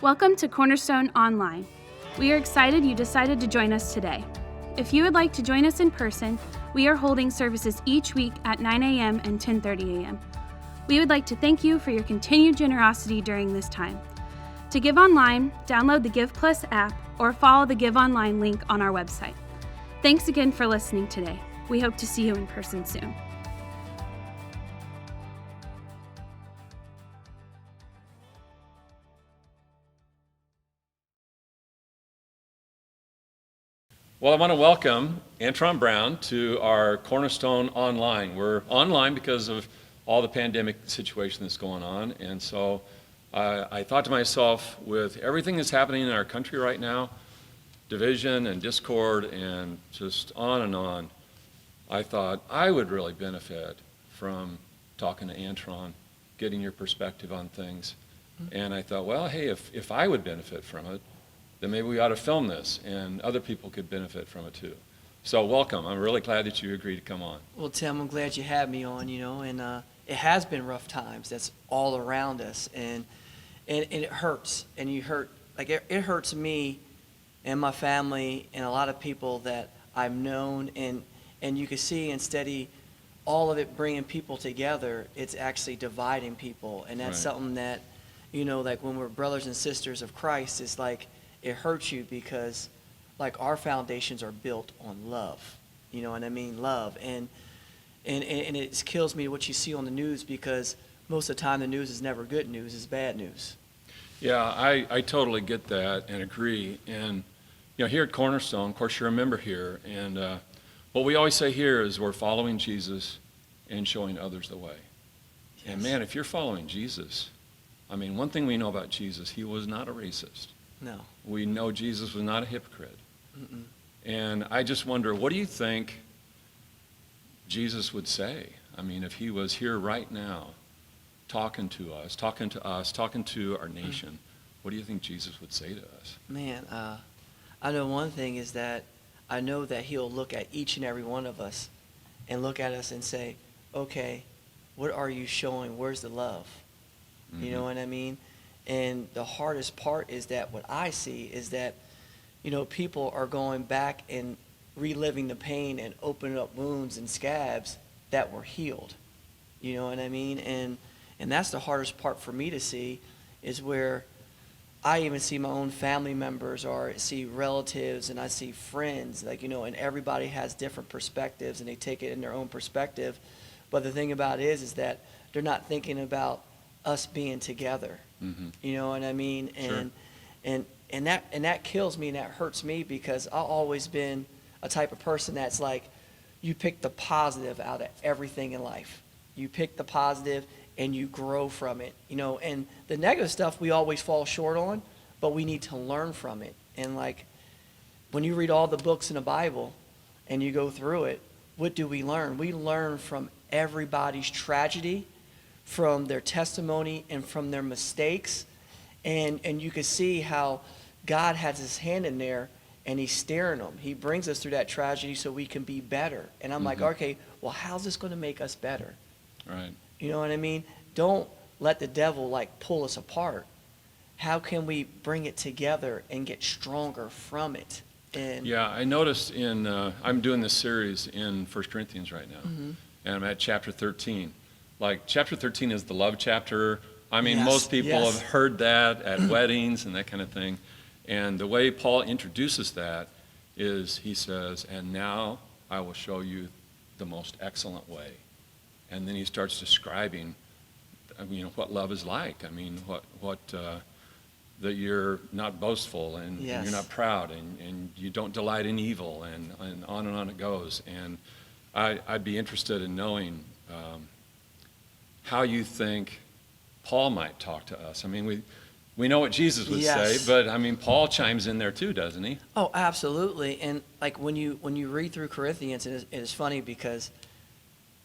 Welcome to Cornerstone Online. We are excited you decided to join us today. If you would like to join us in person, we are holding services each week at 9 a.m. and 10:30 a.m. We would like to thank you for your continued generosity during this time. To give online, download the Give Plus app or follow the Give Online link on our website. Thanks again for listening today. We hope to see you in person soon. Well, I want to welcome Antron Brown to our Cornerstone Online. We're online because of all the pandemic situation that's going on, and so I thought to myself, with everything that's happening in our country right now, division and discord and just on and on, I thought I would really benefit from talking to Antron, getting your perspective on things. And I thought, well, hey, if I would benefit from it, then maybe we ought to film this and other people could benefit from it too. So welcome. I'm really glad that you agreed to come on. Well, Tim, I'm glad you had me on, and it has been rough times. That's all around us, and it hurts, and you hurt. Like, it hurts me and my family and a lot of people that I've known, and you can see instead of all of it bringing people together, it's actually dividing people, and that's Right. something that, like when we're brothers and sisters of Christ, it's like, it hurts you because, like, our foundations are built on love. You know what I mean? Love. And it kills me what you see on the news, because most of the time the news is never good news, it's bad news. Yeah, I totally get that and agree. And here at Cornerstone, of course, you're a member here, and what we always say here is we're following Jesus and showing others the way. Yes. And man, if you're following Jesus, I mean, one thing we know about Jesus, he was not a racist. No. We know Jesus was not a hypocrite. Mm-mm. And I just wonder, what do you think Jesus would say? I mean, if he was here right now, talking to us, talking to our nation, what do you think Jesus would say to us? Man, I know one thing is that I know that he'll look at each and every one of us and look at us and say, okay, what are you showing? Where's the love? Mm-hmm. You know what I mean? And the hardest part is that what I see is that, people are going back and reliving the pain and opening up wounds and scabs that were healed. You know what I mean? And that's the hardest part for me to see, is where I even see my own family members, or see relatives, and I see friends, and everybody has different perspectives and they take it in their own perspective. But the thing about it is that they're not thinking about us being together. Mm-hmm. You know what I mean? Sure. And that kills me, and that hurts me, because I've always been a type of person that's like, you pick the positive out of everything in life. You pick the positive and you grow from it. And the negative stuff we always fall short on, but we need to learn from it. And like, when you read all the books in the Bible and you go through it, what do we learn? We learn from everybody's tragedy, from their testimony, and from their mistakes. And you can see how God has his hand in there, and he's steering them. He brings us through that tragedy so we can be better. And I'm like, okay, well, how's this going to make us better? Right. You know what I mean? Don't let the devil pull us apart. How can we bring it together and get stronger from it? And Yeah, I noticed I'm doing this series in 1 Corinthians right now, Mm-hmm. and I'm at chapter 13. Like, chapter 13 is the love chapter. I mean, Yes, most people yes. have heard that at weddings and that kind of thing. And the way Paul introduces that is he says, and now I will show you the most excellent way. And then he starts describing, what love is like. I mean, that you're not boastful, and Yes. you're not proud, and you don't delight in evil, and on it goes. And I'd be interested in knowing how you think Paul might talk to us. I mean, we know what Jesus would Yes. say, but I mean, Paul chimes in there too, doesn't he? Oh, absolutely. And like when you read through Corinthians, it is funny, because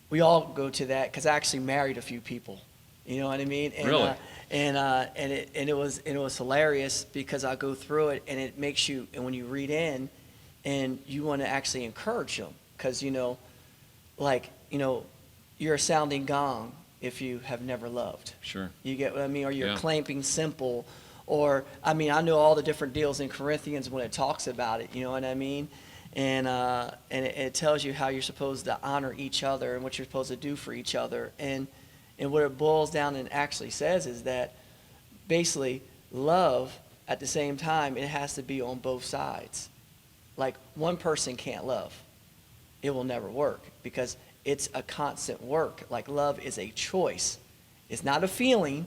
we all go to that, because I actually married a few people. You know what I mean? And, Really? It was hilarious, because I go through it, and it makes you, and when you read in, and you want to actually encourage them, because you're a sounding gong if you have never loved. Sure. You get what I mean? Or you're Yeah. clamping simple, Or, I mean, I know all the different deals in Corinthians when it talks about it, you know what I mean? And it tells you how you're supposed to honor each other and what you're supposed to do for each other. And what it boils down and actually says is that basically love, at the same time, it has to be on both sides. Like, one person can't love. It will never work because it's a constant work. Like, love is a choice. It's not a feeling.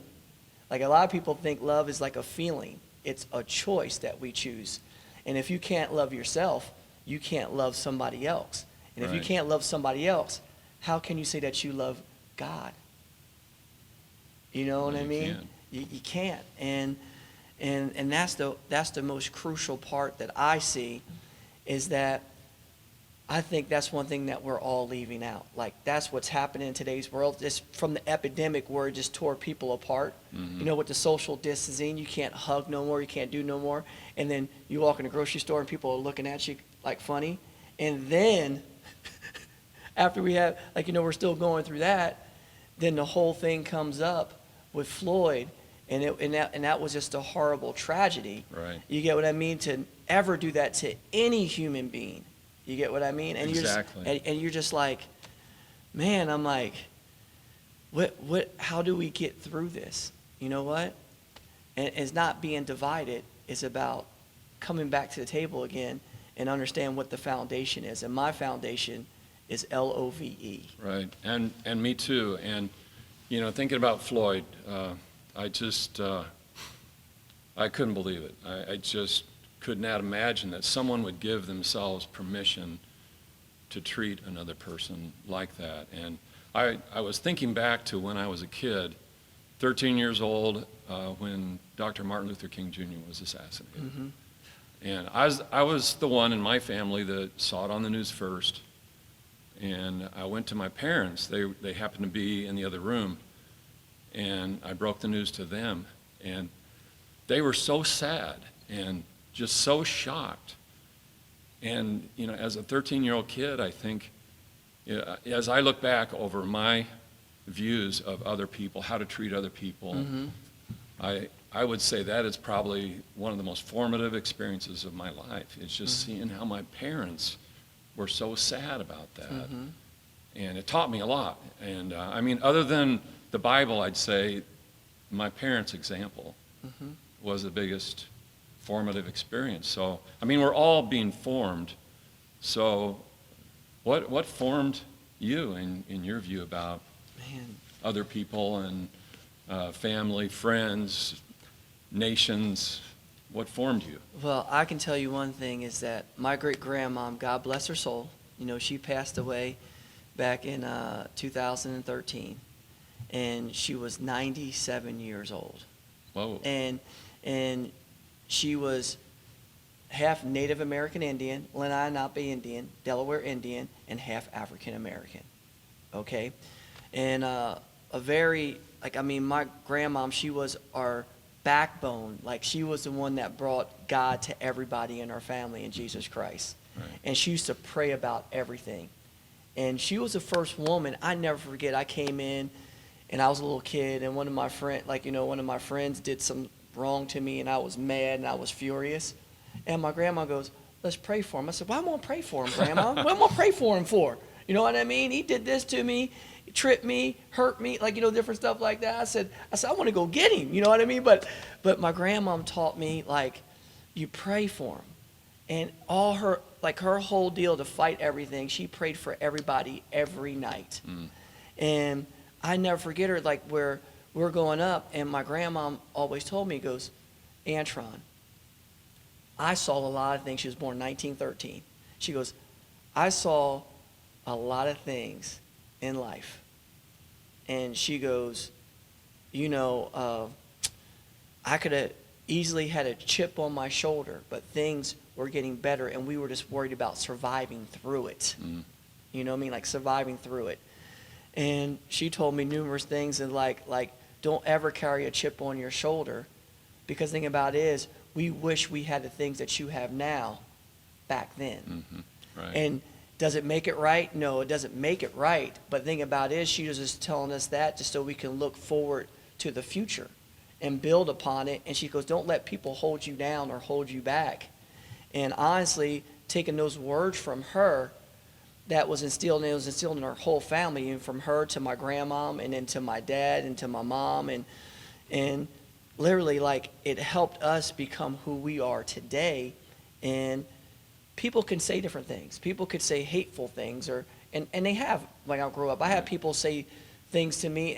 Like, a lot of people think love is like a feeling. It's a choice that we choose. And if you can't love yourself, you can't love somebody else. And if you can't love somebody else, how can you say that you love God? You know what I mean? You can't. And that's the most crucial part that I see, is that I think that's one thing that we're all leaving out. Like, that's what's happening in today's world. Just from the epidemic where it just tore people apart. You know, with the social distancing, you can't hug no more, you can't do no more. And then you walk in a grocery store and people are looking at you like funny. And then after we have, like, you know, we're still going through that, then the whole thing comes up with Floyd. And that was just a horrible tragedy. Right. You get what I mean? To ever do that to any human being. You get what I mean? And Exactly. You're just like, man, I'm like, how do we get through this? You know what? And it's not being divided. It's about coming back to the table again and understand what the foundation is. And my foundation is LOVE. Right. And me too. And, you know, thinking about Floyd, I couldn't believe it. I just could not imagine that someone would give themselves permission to treat another person like that. And I was thinking back to when I was a kid, 13 years old, when Dr. Martin Luther King Jr. was assassinated. And I was the one in my family that saw it on the news first. And I went to my parents. They happened to be in the other room. And I broke the news to them. And they were so sad and just so shocked. And, you know, as a 13-year-old kid, I think, you know, as I look back over my views of other people, how to treat other people, I would say that is probably one of the most formative experiences of my life. It's just seeing how my parents were so sad about that. And it taught me a lot. And, I mean, other than the Bible, I'd say my parents' example was the biggest formative experience. So, I mean, we're all being formed. So what formed you in your view about other people and family, friends, nations? What formed you? Well, I can tell you one thing is that my great-grandmom, God bless her soul, you know, she passed away back in 2013. And she was 97 years old. Whoa. And she was half Native American Indian, Lenape Indian, Delaware Indian, and half African American. Okay? And a very, like, I mean, my grandmom, she was our backbone. Like, she was the one that brought God to everybody in our family in Jesus Christ. Right. And she used to pray about everything. And she was the first woman. I never forget, I came in, and I was a little kid, and one of my friends did some wrong to me, and I was mad, and I was furious. And my grandma goes, let's pray for him. I said, why am I going to pray for him, Grandma? What am I going to pray for him for? You know what I mean? He did this to me, tripped me, hurt me, like, you know, different stuff like that. I said, I want to go get him. You know what I mean? But my grandma taught me, like, you pray for him. And all her whole deal to fight everything, she prayed for everybody every night. And I never forget her, like, where we're going up, and my grandma always told me, goes, Antron, I saw a lot of things. She was born in 1913. She goes, I saw a lot of things in life. And she goes, you know, I could have easily had a chip on my shoulder, but things were getting better, and we were just worried about surviving through it. You know what I mean? Like, surviving through it. And she told me numerous things, and like don't ever carry a chip on your shoulder, because the thing about it is, we wish we had the things that you have now back then. Right. And does it make it right? No, it doesn't make it right. But the thing about it is, she was just telling us that just so we can look forward to the future. and build upon it. And she goes, don't let people hold you down or hold you back. And honestly, taking those words from her, that was instilled, and it was instilled in our whole family, and from her to my grandmom, and then to my dad, and to my mom, and literally, like, it helped us become who we are today. And people can say different things. People could say hateful things, and they have. When I grew up, I had people say things to me,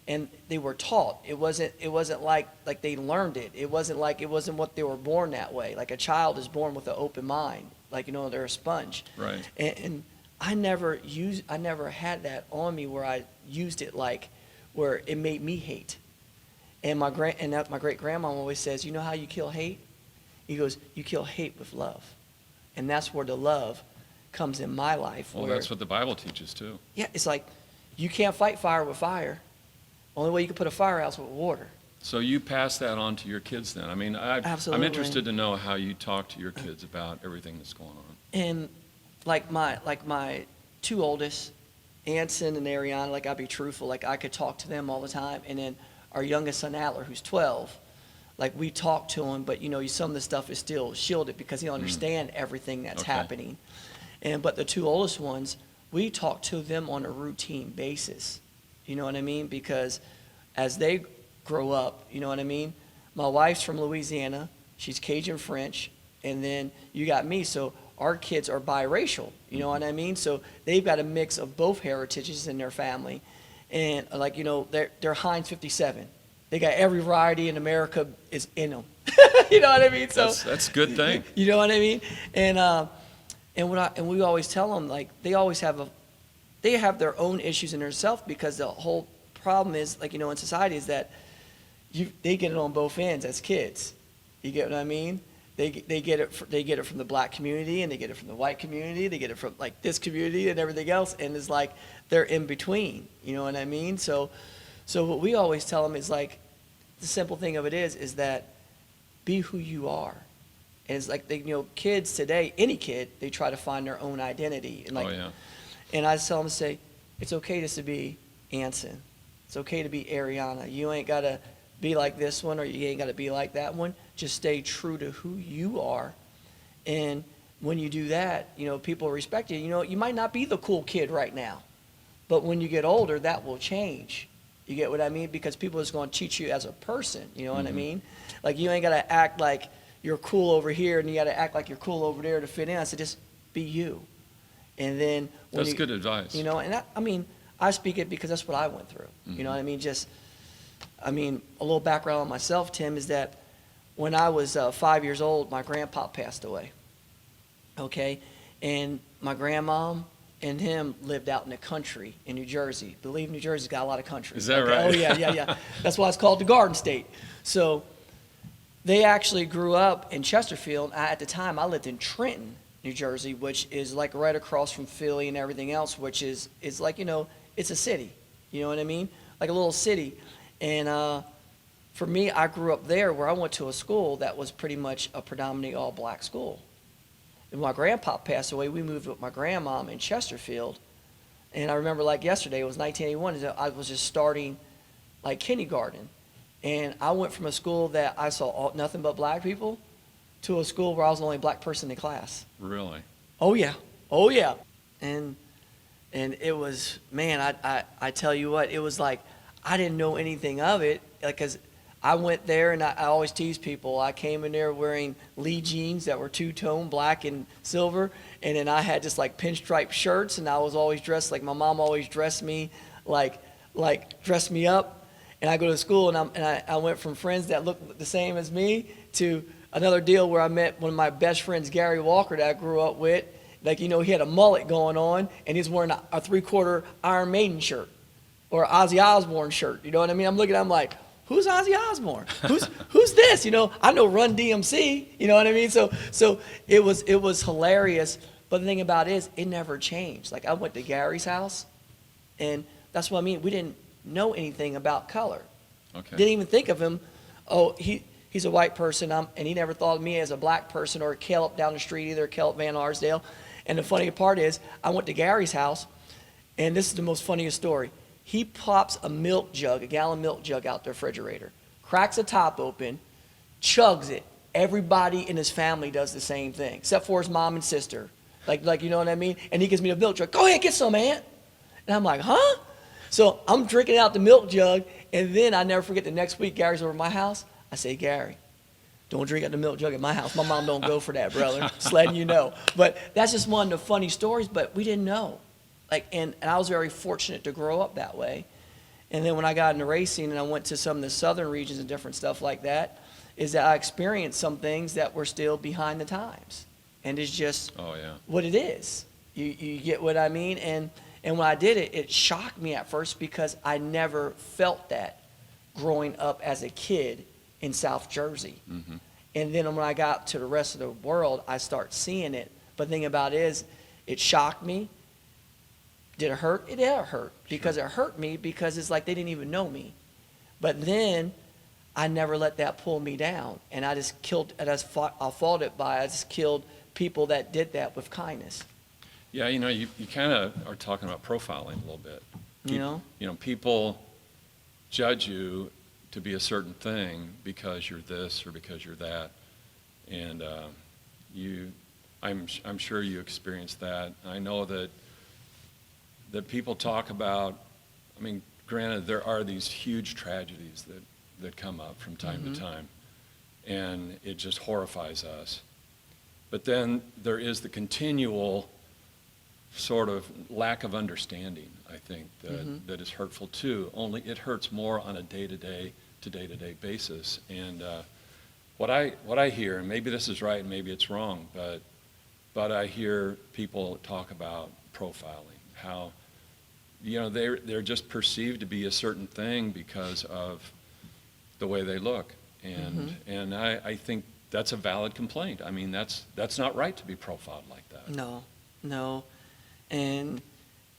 and they were taught. It wasn't like they learned it. It wasn't what they were born that way. Like a child is born with an open mind, like, they're a sponge. Right. And I never had that on me where I used it like where it made me hate. And my great grandma always says, you know how you kill hate? He goes, you kill hate with love. And that's where the love comes in my life. Well, that's what the Bible teaches too. Yeah, it's like you can't fight fire with fire. Only way you can put a fire out is with water. So you pass that on to your kids then. I mean, I'm Absolutely. interested to know how you talk to your kids about everything that's going on. And like my two oldest, Anson and Ariana, like, I'll be truthful, like I could talk to them all the time. And then our youngest son, Adler, who's 12, like we talk to him, but some of the stuff is still shielded because he don't understand everything that's happening. But the two oldest ones, we talk to them on a routine basis. You know what I mean? Because as they grow up, you know what I mean? My wife's from Louisiana, she's Cajun French, and then you got me, so our kids are biracial, you know what I mean? So they've got a mix of both heritages in their family. And like, they're Heinz 57. They got every variety in America is in them. You know what I mean? So that's a good thing. You know what I mean? And we always tell them, like, they have their own issues in themselves, because the whole problem is, like, in society is that they get it on both ends as kids. You get what I mean? They get it from the black community, and they get it from the white community. They get it from like this community and everything else, and it's like they're in between. You know what I mean? So what we always tell them is, like, the simple thing of it is that be who you are. And it's like kids today, any kid, they try to find their own identity. And and I just tell them to say, it's okay just to be Anson. It's okay to be Ariana. You ain't got to be like this one, or you ain't got to be like that one. Just stay true to who you are. And when you do that, people respect you. You might not be the cool kid right now, but when you get older, that will change. You get what I mean? Because people are just going to teach you as a person. You know what I mean? Like, you ain't got to act like you're cool over here, and you got to act like you're cool over there to fit in. I said, just be you. And then that's good advice. And I speak it because that's what I went through. You know what I mean? A little background on myself, Tim, is that when I was 5 years old, my grandpa passed away. Okay? And my grandmom and him lived out in the country in New Jersey. Believe New Jersey's got a lot of country. Is that right? Oh, yeah. That's why it's called the Garden State. So they actually grew up in Chesterfield. At the time, I lived in Trenton, New Jersey, which is like right across from Philly and everything else, which is like, it's a city. You know what I mean? Like a little city. And for me, I grew up there, where I went to a school that was pretty much a predominantly all-black school. And when my grandpa passed away, we moved with my grandmom in Chesterfield. And I remember, like yesterday, it was 1981, I was just starting like kindergarten. And I went from a school that I saw nothing but black people to a school where I was the only black person in class. Really? Oh, yeah. And it was, man, I tell you what, it was like, I didn't know anything of it, because I went there, and I always tease people. I came in there wearing Lee jeans that were two-tone, black and silver, and then I had just like pinstripe shirts, and I was always dressed like my mom always dressed me, like dressed me up. And I go to school, and I went from friends that looked the same as me to another deal where I met one of my best friends, Gary Walker, that I grew up with. Like, he had a mullet going on, and he's wearing a three-quarter Iron Maiden shirt or Ozzy Osbourne shirt. You know what I mean? I'm looking at him like, who's Ozzy Osbourne? Who's this? I know Run DMC. You know what I mean? So it was hilarious. But the thing about it is, it never changed. Like, I went to Gary's house, and that's what I mean. We didn't know anything about color. Okay. Didn't even think of him. Oh, he's a white person, and he never thought of me as a black person, or Caleb down the street either, Caleb Van Arsdale. And the funny part is, I went to Gary's house, and this is the most funniest story. He pops a gallon milk jug out the refrigerator, cracks the top open, chugs it. Everybody in his family does the same thing, except for his mom and sister. Like you know what I mean? And he gives me the milk jug. Go ahead, get some, Aunt. And I'm like, huh? So I'm drinking out the milk jug, and then I never forget the next week, Gary's over at my house. I say, Gary, don't drink out the milk jug at my house. My mom don't go for that, brother. Just letting you know. But that's just one of the funny stories, but we didn't know. And I was very fortunate to grow up that way. And then when I got into racing and I went to some of the southern regions and different stuff like that, is that I experienced some things that were still behind the times. And it's just what it is. You get what I mean? And when I did it, it shocked me at first because I never felt that growing up as a kid in South Jersey. Mm-hmm. And then when I got to the rest of the world, I start seeing it. But the thing about it is, it shocked me. Did it hurt? It did hurt because it hurt me because it's like they didn't even know me. But then I never let that pull me down. And I just killed, and I fought it by, I just killed people that did that with kindness. Yeah, you kind of are talking about profiling a little bit. You know, people judge you to be a certain thing because you're this or because you're that, and I'm sure you experienced that. I know that people talk about. I mean, granted, there are these huge tragedies that come up from time to time, and it just horrifies us. But then there is the continual sort of lack of understanding, I think, that is hurtful too. Only it hurts more on a day-to-day basis. And what I hear, and maybe this is right and maybe it's wrong, but I hear people talk about profiling, how they're just perceived to be a certain thing because of the way they look. And I think that's a valid complaint. I mean, that's not right to be profiled like that. No. And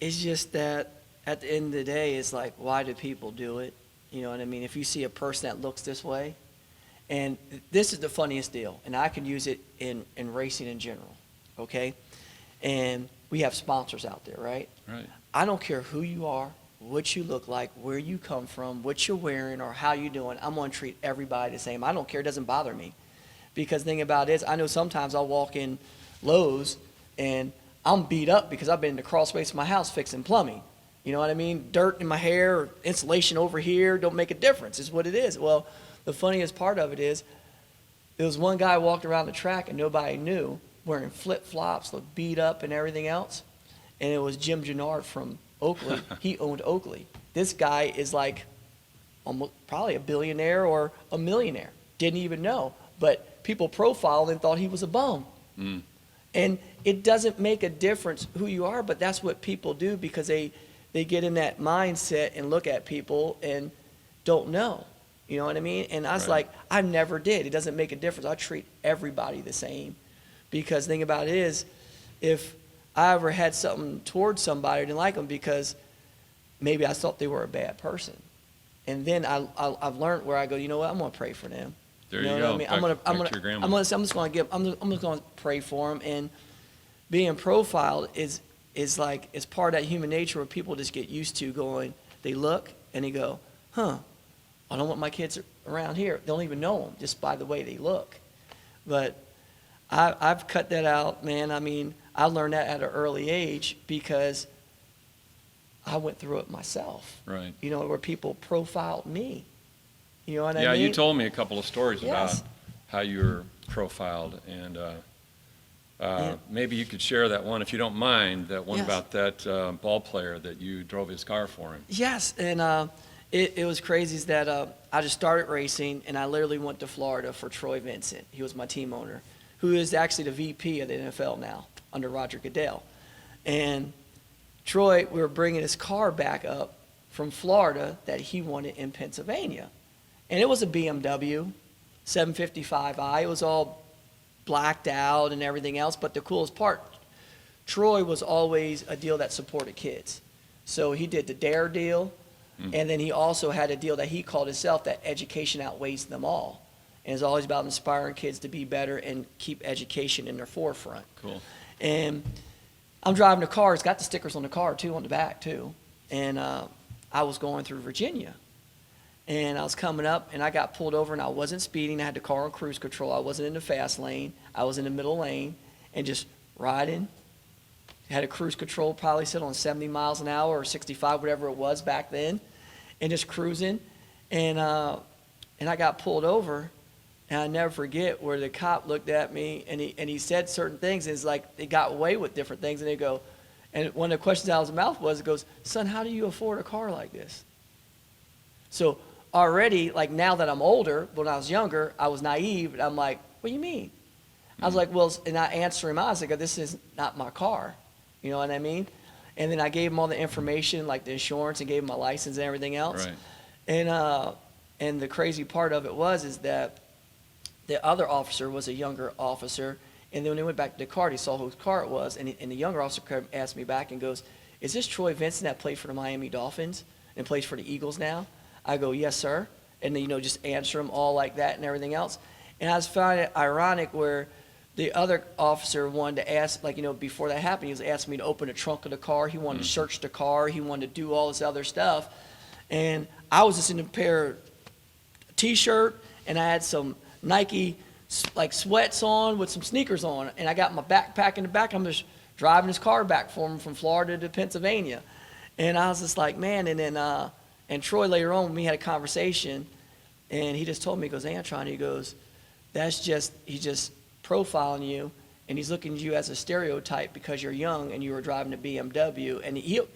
it's just that at the end of the day, it's like, why do people do it? You know what I mean? If you see a person that looks this way, and this is the funniest deal, and I can use it in racing in general, okay? And we have sponsors out there, right? Right. I don't care who you are, what you look like, where you come from, what you're wearing, or how you're doing. I'm going to treat everybody the same. I don't care. It doesn't bother me. Because the thing about it is, I know sometimes I'll walk in Lowe's, and I'm beat up because I've been in the crawl space of my house fixing plumbing. You know what I mean? Dirt in my hair, or insulation over here, don't make a difference. It's what it is. Well, the funniest part of it is, there was one guy walked around the track and nobody knew, wearing flip-flops, looked beat up and everything else. And it was Jim Gennard from Oakley. He owned Oakley. This guy is like almost probably a billionaire or a millionaire. Didn't even know. But people profiled and thought he was a bum. Mm. And it doesn't make a difference who you are, but that's what people do because they get in that mindset and look at people and don't know. You know what I mean? And I was like, I never did. It doesn't make a difference. I treat everybody the same. Because the thing about it is, if I ever had something towards somebody, I didn't like them because maybe I thought they were a bad person. And then I've learned where I go, you know what? I'm going to pray for them. There you go. I mean? I'm just going to pray for them. And being profiled is like, it's part of that human nature where people just get used to going, they look and they go, I don't want my kids around here. They don't even know them just by the way they look. But I've cut that out, man. I mean, I learned that at an early age because I went through it myself. Right. You know, where people profiled me. You know what I mean? Yeah, you told me a couple of stories about how you were profiled, and maybe you could share that one, if you don't mind, that one about that ball player that you drove his car for him. Yes, and it was crazy is that I just started racing, and I literally went to Florida for Troy Vincent. He was my team owner, who is actually the VP of the NFL now, under Roger Goodell. And Troy, we were bringing his car back up from Florida that he wanted in Pennsylvania. And it was a BMW 755i. It was all blacked out and everything else. But the coolest part, Troy was always a deal that supported kids. So he did the DARE deal. And then he also had a deal that he called himself that education outweighs them all. And it's always about inspiring kids to be better and keep education in their forefront. Cool. And I'm driving the car. It's got the stickers on the car, too, on the back, too. And I was going through Virginia. and I was coming up, and I got pulled over, and I wasn't speeding. I had the car on cruise control. I wasn't in the fast lane. I was in the middle lane, and just riding. Had a cruise control, probably set on 70 miles an hour or 65, whatever it was back then, and just cruising. And I got pulled over, and I never forget where the cop looked at me, and he said certain things, and it's like they got away with different things, and they go, and one of the questions out of his mouth was, it goes, "Son, how do you afford a car like this?" So already, like now that I'm older, but when I was younger, I was naive, and I'm like, "What do you mean?" I was like, well, and I answered him, I was like, "This is not my car." You know what I mean? And then I gave him all the information, like the insurance, and gave him my license and everything else. Right. And the crazy part of it is that the other officer was a younger officer, and then when he went back to the car, he saw whose car it was, and the younger officer asked me back and goes, "Is this Troy Vincent that played for the Miami Dolphins and plays for the Eagles now?" I go, "Yes, sir." And then, just answer him all like that and everything else. And I was finding it ironic where the other officer wanted to ask, before that happened, he was asking me to open the trunk of the car. He wanted to search the car. He wanted to do all this other stuff. And I was just in a pair of T-shirt, and I had some Nike, sweats on with some sneakers on. And I got my backpack in the back. I'm just driving his car back for him from Florida to Pennsylvania. And I was just like, man. And then, and Troy later on, we had a conversation, and he just told me, he goes, "Antron," he goes, he's just profiling you, and he's looking at you as a stereotype because you're young and you were driving a BMW.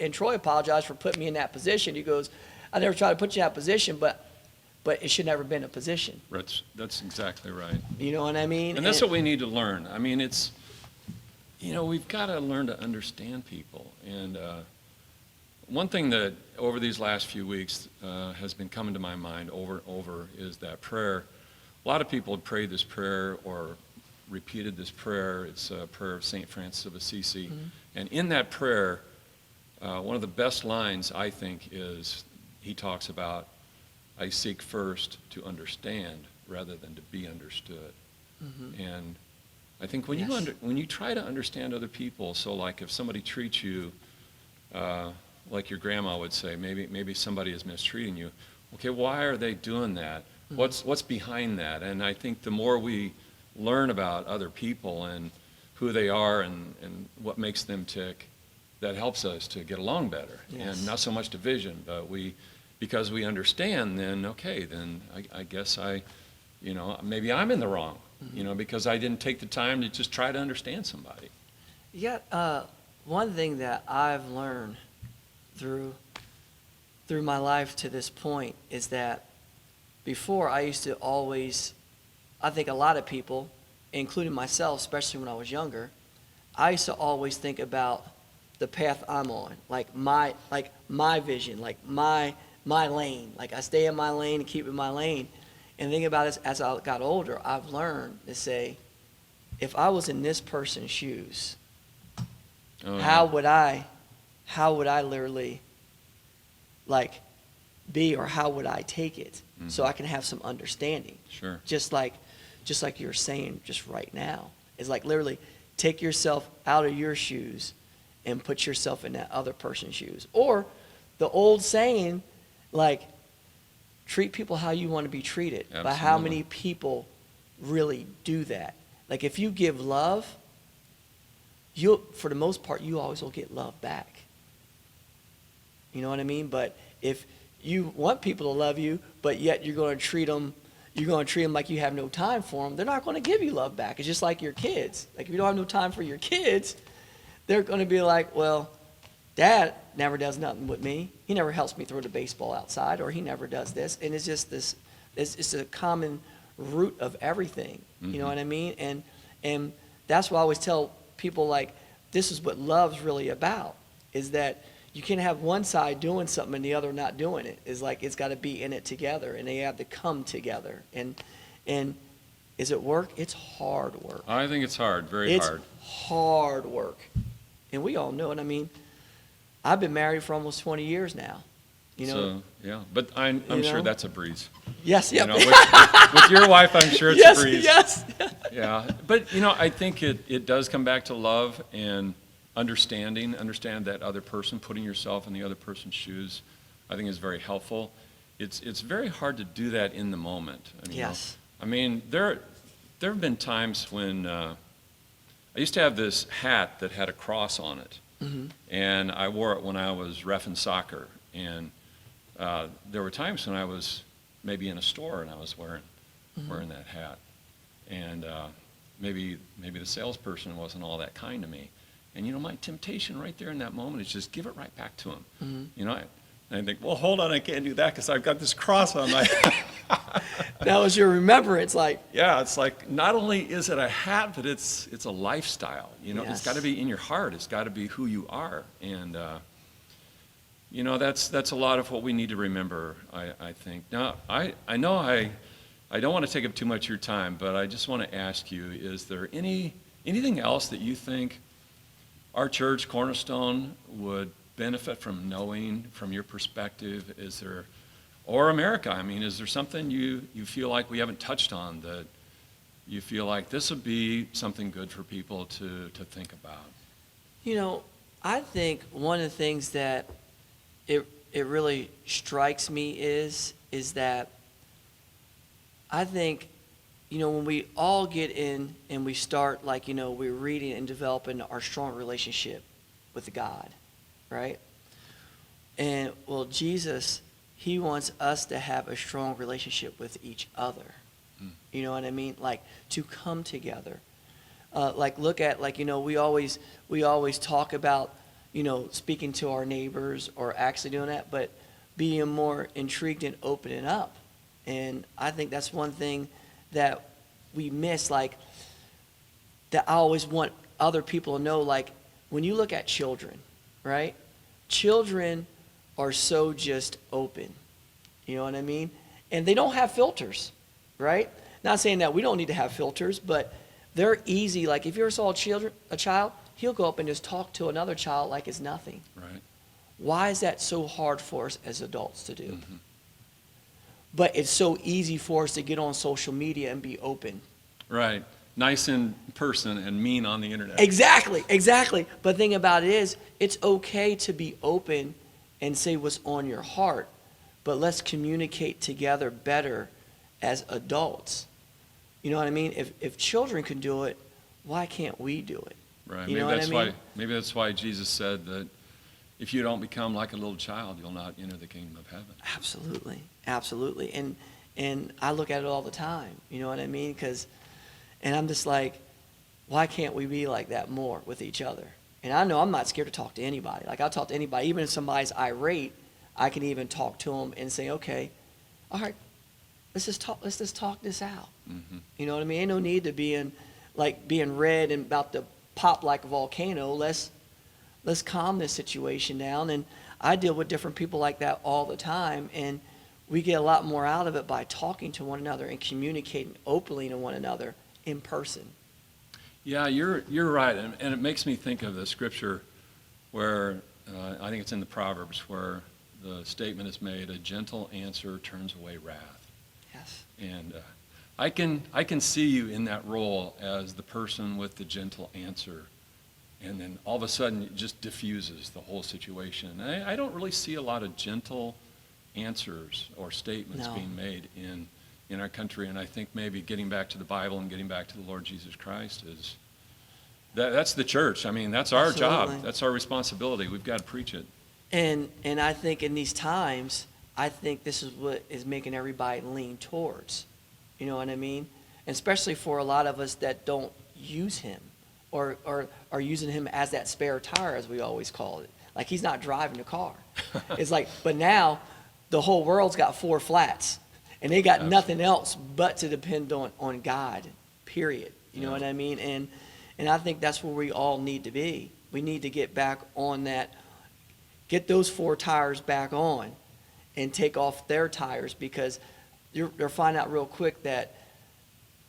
And Troy apologized for putting me in that position. He goes, "I never tried to put you in that position, but it should never have been a position." That's exactly right. You know what I mean? And that's what we need to learn. I mean, it's, we've got to learn to understand people. And one thing that over these last few weeks has been coming to my mind over and over is that prayer. A lot of people have prayed this prayer or repeated this prayer. It's a prayer of St. Francis of Assisi. Mm-hmm. And in that prayer, one of the best lines, I think, is he talks about, "I seek first to understand rather than to be understood." Mm-hmm. And I think when you try to understand other people, so like if somebody treats you like your grandma would say, maybe somebody is mistreating you. Okay, why are they doing that? Mm-hmm. What's behind that? And I think the more we learn about other people and who they are and what makes them tick, that helps us to get along better. Yes. And not so much division, but because we understand, then I guess maybe I'm in the wrong, mm-hmm. Because I didn't take the time to just try to understand somebody. Yeah, one thing that I've learned through my life to this point is that before I used to always, I think a lot of people, including myself, especially when I was younger, I used to always think about the path I'm on, like my vision, like my lane. Like I stay in my lane and keep in my lane. And think about it, as I got older, I've learned to say, if I was in this person's shoes, how would I literally be, or how would I take it, mm-hmm. so I can have some understanding? Sure. Just like you're saying just right now, is like literally take yourself out of your shoes and put yourself in that other person's shoes. Or the old saying, treat people how you want to be treated. Absolutely. But how many people really do that? Like if you give love, for the most part, you always will get love back. You know what I mean? But if you want people to love you, but yet you're going to treat them like you have no time for them, they're not going to give you love back. It's just like your kids. Like if you don't have no time for your kids, they're going to be like, well, Dad never does nothing with me. He never helps me throw the baseball outside, or he never does this. And it's just this, it's a common root of everything. Mm-hmm. You know what I mean? And that's why I always tell people, this is what love's really about, is that you can't have one side doing something and the other not doing it. It's got to be in it together, and they have to come together. And is it work? It's hard work. I think it's hard, very hard. It's hard work. And we all know it. I mean, I've been married for almost 20 years now. So, yeah, but I'm sure that's a breeze. Yes, yeah. With your wife, I'm sure it's a breeze. Yes. Yeah, but I think it does come back to love and understand that other person, putting yourself in the other person's shoes, I think is very helpful. it's very hard to do that in the moment. I mean, Yes. I mean, there have been times when I used to have this hat that had a cross on it, and I wore it when I was reffing soccer. And there were times when I was maybe in a store and I was wearing that hat, and maybe the salesperson wasn't all that kind to me. And my temptation right there in that moment is just give it right back to him. And I think, well, hold on, I can't do that because I've got this cross on my hat. That was your remembrance, like. Yeah, it's like not only is it a hat, but it's a lifestyle. It's Yes. got to be in your heart. It's got to be who you are. And that's a lot of what we need to remember, I think. Now, I know I don't want to take up too much of your time, but I just want to ask you, is there anything else that you think our church, Cornerstone, would benefit from knowing from your perspective? Or America, I mean, is there something you feel like we haven't touched on that you feel like this would be something good for people to think about? I think one of the things that it really strikes me is that I think, when we all get in and we start, we're reading and developing our strong relationship with God, right? And, well, Jesus, he wants us to have a strong relationship with each other. You know what I mean? Like, to come together. Look at, we always talk about, speaking to our neighbors or actually doing that, but being more intrigued and opening up. And I think that's one thing that we miss, that I always want other people to know, when you look at children, right? Children are so just open. You know what I mean? And they don't have filters, right? Not saying that we don't need to have filters, but they're easy. Like, if you ever saw a child, he'll go up and just talk to another child like it's nothing. Right. Why is that so hard for us as adults to do? But it's so easy for us to get on social media and be open. Right. Nice in person and mean on the internet. Exactly. But the thing about it is, it's okay to be open and say what's on your heart, but let's communicate together better as adults. You know what I mean? If children can do it, why can't we do it? Right. You know what I mean? Maybe that's why Jesus said that if you don't become like a little child, you'll not enter the kingdom of heaven. Absolutely. And I look at it all the time. You know what I mean? And I'm just like, why can't we be like that more with each other? And I know I'm not scared to talk to anybody. Like, I'll talk to anybody. Even if somebody's irate, I can even talk to them and say, okay, all right, let's just talk this out. You know what I mean? Ain't no need to being red and about to pop like a volcano. Let's calm this situation down. And I deal with different people like that all the time, and we get a lot more out of it by talking to one another and communicating openly to one another in person. Yeah, you're right, and it makes me think of the scripture where I think it's in the Proverbs where the statement is made: "A gentle answer turns away wrath." Yes. And I can see you in that role as the person with the gentle answer, and then all of a sudden it just diffuses the whole situation. And I don't really see a lot of gentle answers or statements being made in our country, and I think maybe getting back to the Bible and getting back to the Lord Jesus Christ that's the church. I mean, that's our job. That's our responsibility. We've got to preach it. And I think in these times, I think this is what is making everybody lean towards. You know what I mean? And especially for a lot of us that don't use him or are using him as that spare tire, as we always call it. Like, he's not driving the car. It's like, but now the whole world's got 4 flats, and they got nothing else but to depend on God, period. You know what I mean? And I think that's where we all need to be. We need to get back on that, get those 4 tires back on and take off their tires, because they're finding out real quick that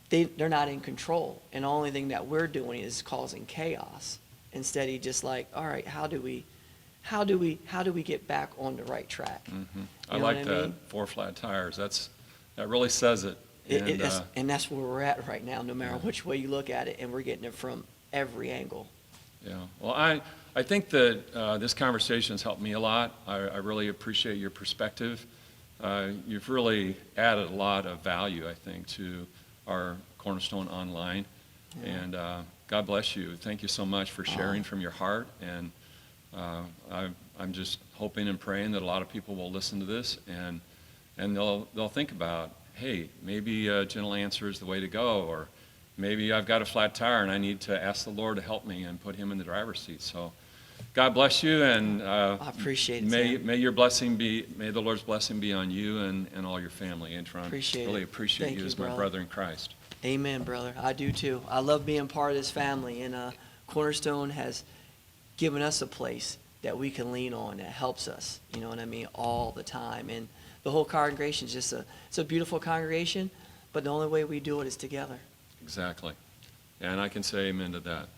they're not in control. And the only thing that we're doing is causing chaos. Instead of just like, all right, how do we get back on the right track? I like that. Mean? 4 flat tires. That really says it. And that's where we're at right now, no matter which way you look at it, and we're getting it from every angle. Yeah. Well, I think that this conversation has helped me a lot. I really appreciate your perspective. you've really added a lot of value, I think, to our Cornerstone Online. Yeah. And God bless you. Thank you so much for sharing from your heart. And I'm just hoping and praying that a lot of people will listen to this and they'll think about, hey, maybe a gentle answer is the way to go, or maybe I've got a flat tire and I need to ask the Lord to help me and put him in the driver's seat. So God bless you, and I appreciate it, may Tim. your blessing be, may the Lord's blessing be on you and all your family. Antron, Appreciate really it. appreciate Thank you you, as my brother. brother in Christ. Amen, brother. I do too. I love being part of this family, and Cornerstone has given us a place that we can lean on that helps us, you know what I mean, all the time. And the whole congregation is just it's a beautiful congregation, but the only way we do it is together. Exactly. And I can say amen to that.